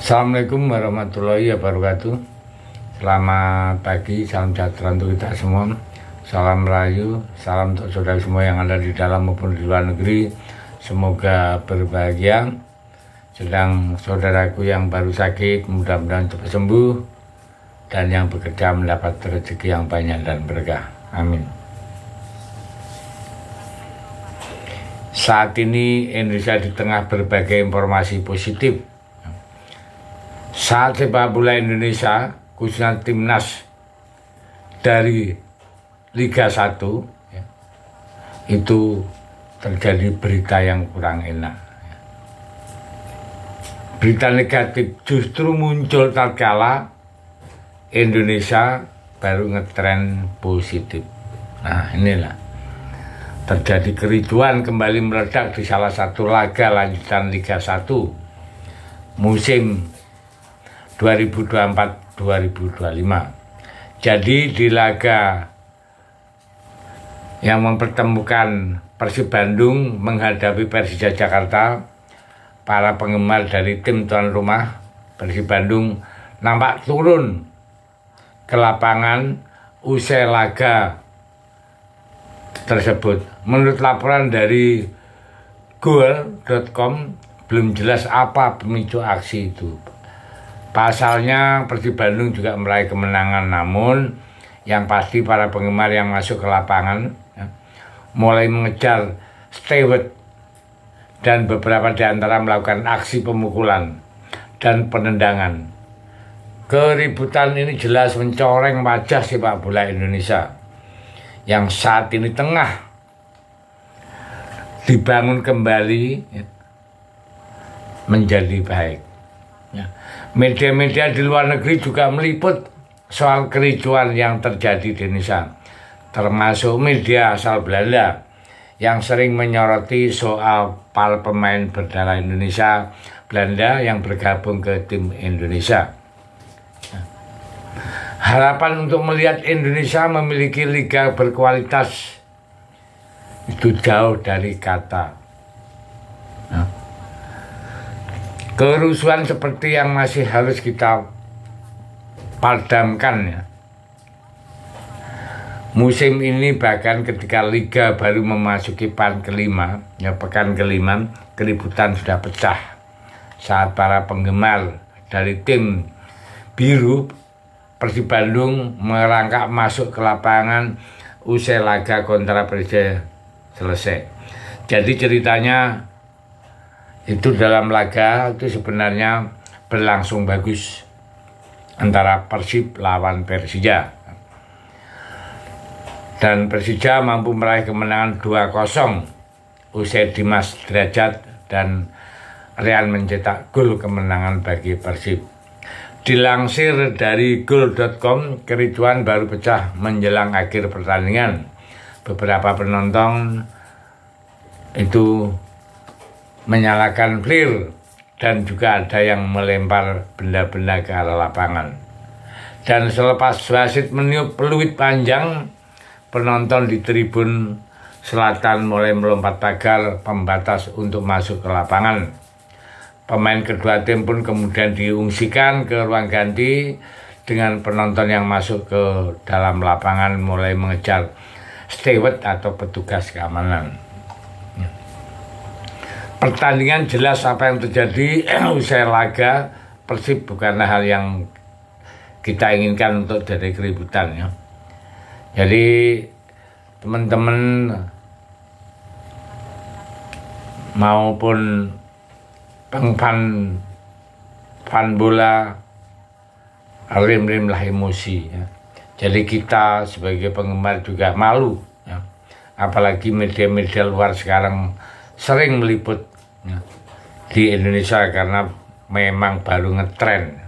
Assalamualaikum warahmatullahi wabarakatuh. Selamat pagi, salam sejahtera untuk kita semua. Salam rayu, salam untuk saudara semua yang ada di dalam maupun di luar negeri. Semoga berbahagia. Sedang saudaraku yang baru sakit, mudah-mudahan cepat sembuh. Dan yang bekerja mendapat rezeki yang banyak dan berkah. Amin. Saat ini Indonesia di tengah berbagai informasi positif. Saat sepak bola Indonesia, khususnya timnas dari Liga 1, itu terjadi berita yang kurang enak. Berita negatif justru muncul tatkala Indonesia baru ngetren positif. Nah, inilah terjadi kericuan kembali meledak di salah satu laga lanjutan Liga 1 musim 2024-2025. Jadi di laga yang mempertemukan Persib Bandung menghadapi Persija Jakarta, para penggemar dari tim tuan rumah Persib Bandung nampak turun ke lapangan usai laga tersebut. Menurut laporan dari goal.com, belum jelas apa pemicu aksi itu. Pasalnya Persib Bandung juga meraih kemenangan, namun yang pasti para penggemar yang masuk ke lapangan mulai mengejar steward dan beberapa di antara melakukan aksi pemukulan dan penendangan. Keributan ini jelas mencoreng wajah sepak bola Indonesia yang saat ini tengah dibangun kembali menjadi baik. Media-media di luar negeri juga meliput soal kericuan yang terjadi di Indonesia, termasuk media asal Belanda yang sering menyoroti soal para pemain berdarah Indonesia Belanda yang bergabung ke tim Indonesia. Harapan untuk melihat Indonesia memiliki liga berkualitas itu jauh dari kata. Kerusuhan seperti yang masih harus kita padamkan ya. Musim ini bahkan ketika liga baru memasuki pekan kelima, keributan sudah pecah saat para penggemar dari tim biru Persib Bandung merangkak masuk ke lapangan usai laga kontra Persija selesai. Jadi ceritanya itu dalam laga itu sebenarnya berlangsung bagus antara Persib lawan Persija. Dan Persija mampu meraih kemenangan 2-0 usai Dimas Derajat dan Rian mencetak gol kemenangan bagi Persib. Dilansir dari goal.com, kericuan baru pecah menjelang akhir pertandingan. Beberapa penonton itu menyalakan flare dan juga ada yang melempar benda-benda ke arah lapangan. Dan selepas wasit meniup peluit panjang, penonton di tribun selatan mulai melompat pagar pembatas untuk masuk ke lapangan. Pemain kedua tim pun kemudian diungsikan ke ruang ganti dengan penonton yang masuk ke dalam lapangan mulai mengejar steward atau petugas keamanan. Pertandingan jelas apa yang terjadi usai laga Persib bukanlah hal yang kita inginkan untuk dari keributan ya. Jadi teman-teman maupun fan bola rim-rimlah emosi ya. Jadi kita sebagai penggemar juga malu ya. Apalagi media-media luar sekarang sering meliput ya, di Indonesia karena memang baru ngetren.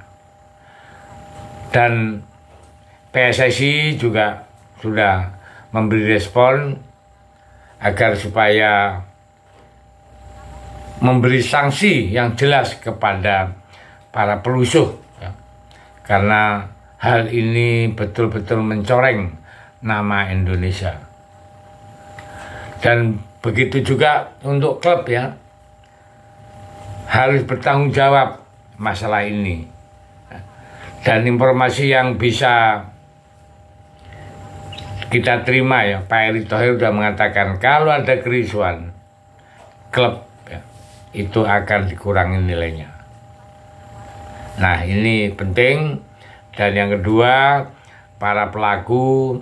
Dan PSSI juga sudah memberi respon agar supaya memberi sanksi yang jelas kepada para perusuh ya. Karena hal ini betul-betul mencoreng nama Indonesia. Dan begitu juga untuk klub ya, harus bertanggung jawab masalah ini. Dan informasi yang bisa kita terima ya, Pak Erick Thohir sudah mengatakan kalau ada kerisauan klub ya, itu akan dikurangi nilainya. Nah ini penting. Dan yang kedua, para pelaku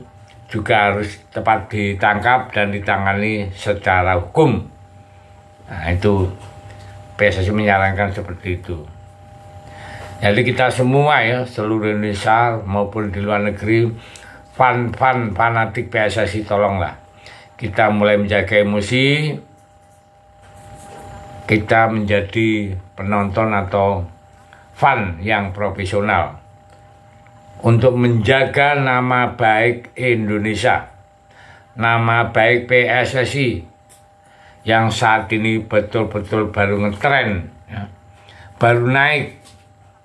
juga harus tepat ditangkap dan ditangani secara hukum. Nah itu PSSI menyarankan seperti itu. Jadi kita semua ya, seluruh Indonesia maupun di luar negeri, fanatik PSSI, tolonglah kita mulai menjaga emosi, kita menjadi penonton atau fan yang profesional untuk menjaga nama baik Indonesia, nama baik PSSI yang saat ini betul-betul baru ngetren ya, baru naik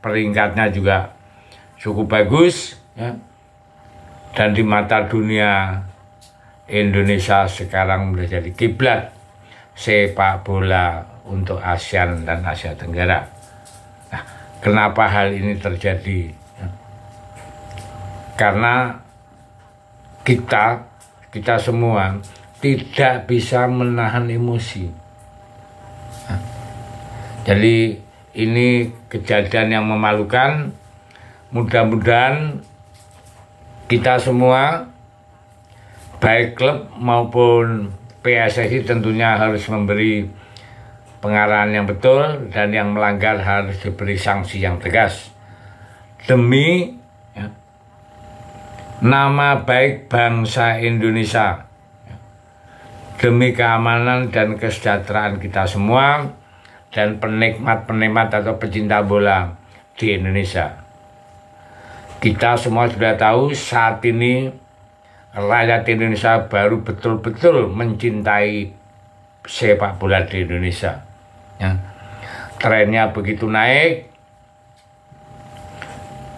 peringkatnya juga cukup bagus ya. Dan di mata dunia, Indonesia sekarang sudah jadi kiblat sepak bola untuk ASEAN dan Asia Tenggara. Nah, kenapa hal ini terjadi? Karena kita semua tidak bisa menahan emosi. Nah, jadi ini kejadian yang memalukan. Mudah-mudahan kita semua, baik klub maupun PSSI tentunya harus memberi pengarahan yang betul, dan yang melanggar harus diberi sanksi yang tegas demi ya, nama baik bangsa Indonesia, demi keamanan dan kesejahteraan kita semua dan penikmat atau pecinta bola di Indonesia. Kita semua sudah tahu saat ini rakyat Indonesia baru betul-betul mencintai sepak bola di Indonesia. Ya. Trennya begitu naik,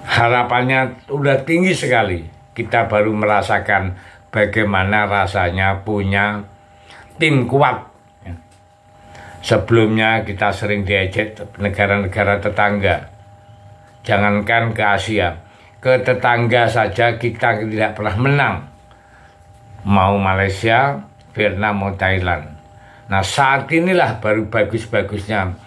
harapannya udah tinggi sekali. Kita baru merasakan bagaimana rasanya punya tim kuat. Ya. Sebelumnya kita sering diejek negara-negara tetangga. Jangankan ke Asia, ke tetangga saja kita tidak pernah menang. Mau Malaysia, Vietnam, mau Thailand. Nah saat inilah baru bagus-bagusnya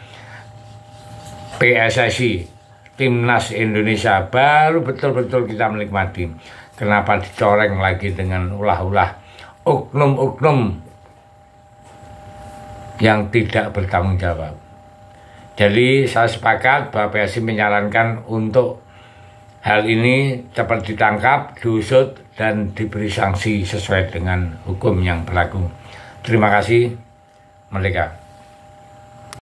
PSSI, Timnas Indonesia, baru betul-betul kita menikmati. Kenapa dicoreng lagi dengan ulah-ulah oknum-oknum yang tidak bertanggung jawab. Jadi saya sepakat bahwa PSSI menyarankan untuk hal ini cepat ditangkap, diusut, dan diberi sanksi sesuai dengan hukum yang berlaku. Terima kasih. Merdeka.